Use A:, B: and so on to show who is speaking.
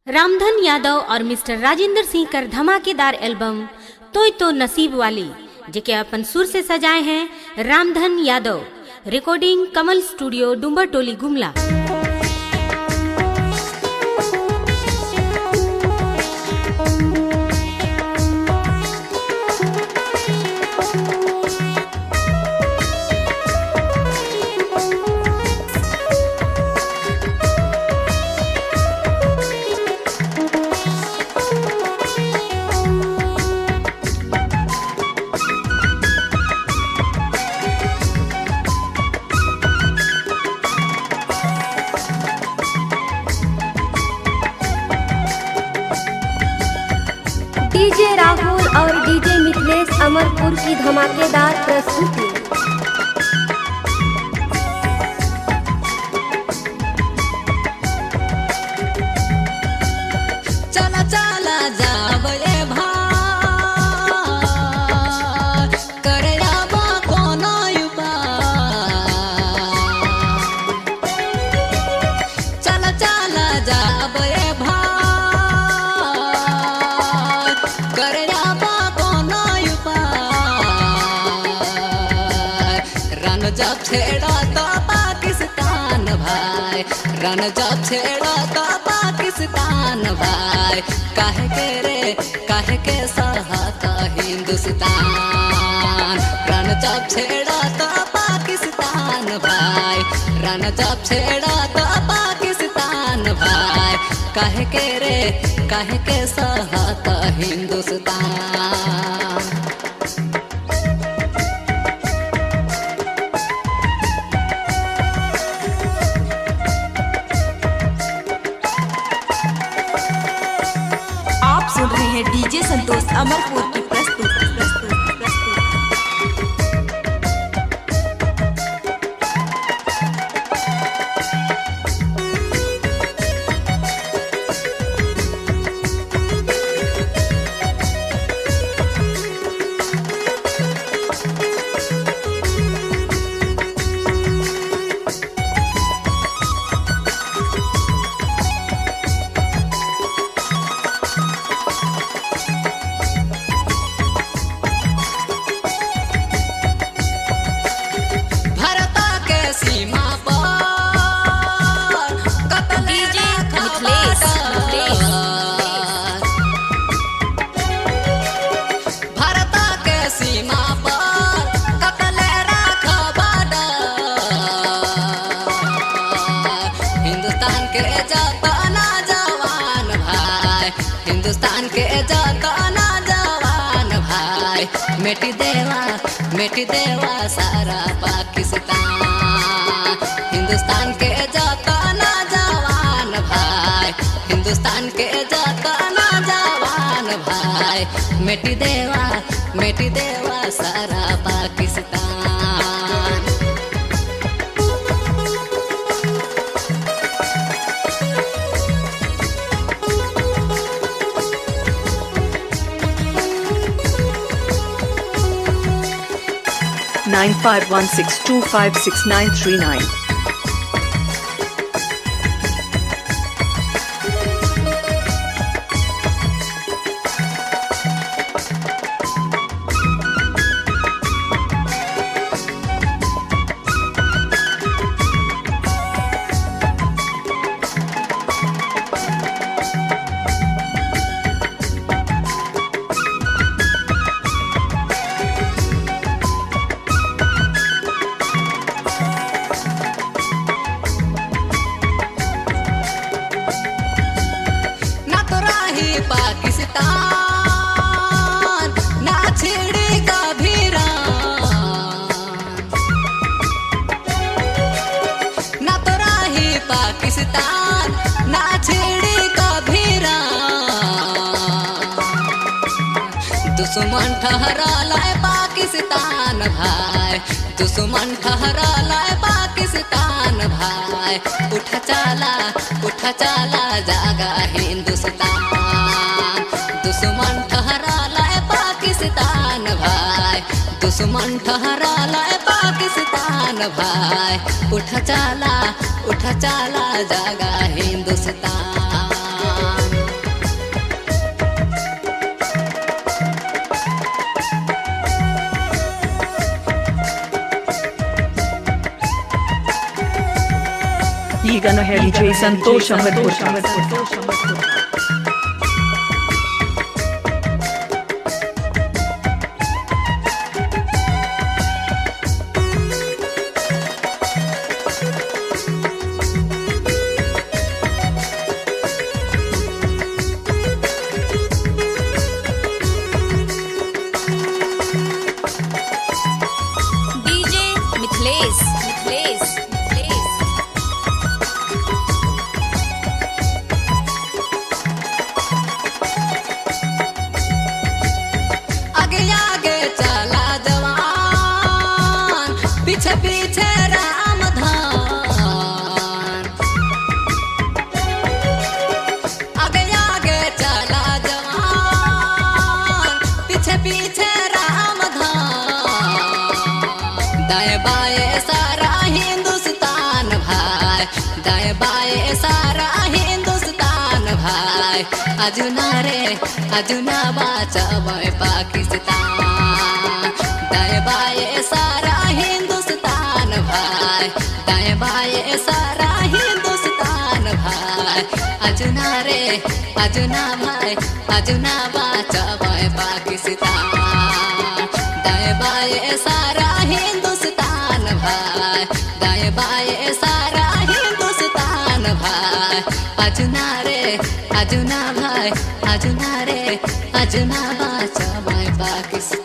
A: रामधन यादव और मिस्टर राजेंद्र सिंह कर धमाकेदार एल्बम तोय तो नसीब वाली जेके अपन सुर से सजाए हैं रामधन यादव। रिकॉर्डिंग कमल स्टूडियो डुम्बर टोली गुमला।
B: डीजे राहुल और डीजे मिथिलेश अमरपुर की धमाकेदार प्रस्तुति।
C: चला चला जाब रे भाई करे आबा कोनो उपाय। चला चला जाब रे भाई करे आबा कोनो उपाय। रन जब छेड़ा तो पाकिस्तान भाई, रन जब छेड़ा तो पाकिस्तान भाई। काहे के सहता हिंदुस्तान। रन जब छेड़ा तो पाकिस्तान भाई, रन जब छेड़ा तो पाकिस्तान भाई। काहे के सहता हिंदुस्तान।
D: आप सुन रहे हैं डीजे संतोष अमरपुर की प्रस्तुति।
C: भारता के सीमा पर कतल
A: डीजे
C: रखा
A: मिथिलेश।
C: भारता के सीमा पर कतल रखा हिंदुस्तान के जतना जवान भाई, हिंदुस्तान के जतना जवान भाई। मिटी देवा सारा पाकिस्तान। हिंदुस्तान के जतना जवान भाई, हिंदुस्तान के जतना जवान भाई। मिटी देवा सारा पाकिस्तान।
D: 9516256939।
C: ना तो राही पाकिस्तान, ना छेड़े कभी रान। ना तो राही पाकिस्तान, ना छेड़े कभी रान। दुश्मन ठहरा लाए पाकिस्तान भाई, दुश्मन ठहरा लाए पाकिस्तान भाई। उठा चला जागा हिंदुस्तान। दुश्मन ठहरा लाए पाकिस्तान भाई, दुश्मन ठहरा लाए पाकिस्तान भाई। उठा चला जागा हिंदुस्तान।
E: गाना है डीजे संतोष अमरपुर का।
D: डीजे मिथिलेश
C: आगे आगे चला जवान, पीछे पीछे राम धान। आगे आगे चला जवान, पीछे पीछे राम धान। दाएं बाएं सारा हिंदुस्तान भाई, दाएं बाएं सारा हिंदुस्तान भाई। अजुना रे अजुना बाचावे पाकिस्तान। दाएं बाएं सारा हिंदुस्तान भाई, दाएं बाएं सारा हिंदुस्तान भाई। अजुना रे अजुना भाई, अजुना बाचावे पाकिस्तान। दाएं बाएं सारा हिंदुस्तान भाई, दाएं बाएं सारा हिंदुस्तान भाई। अजुना रे अजुना भाई, अजुना रे अजुना बाचावे पाकिस्तान।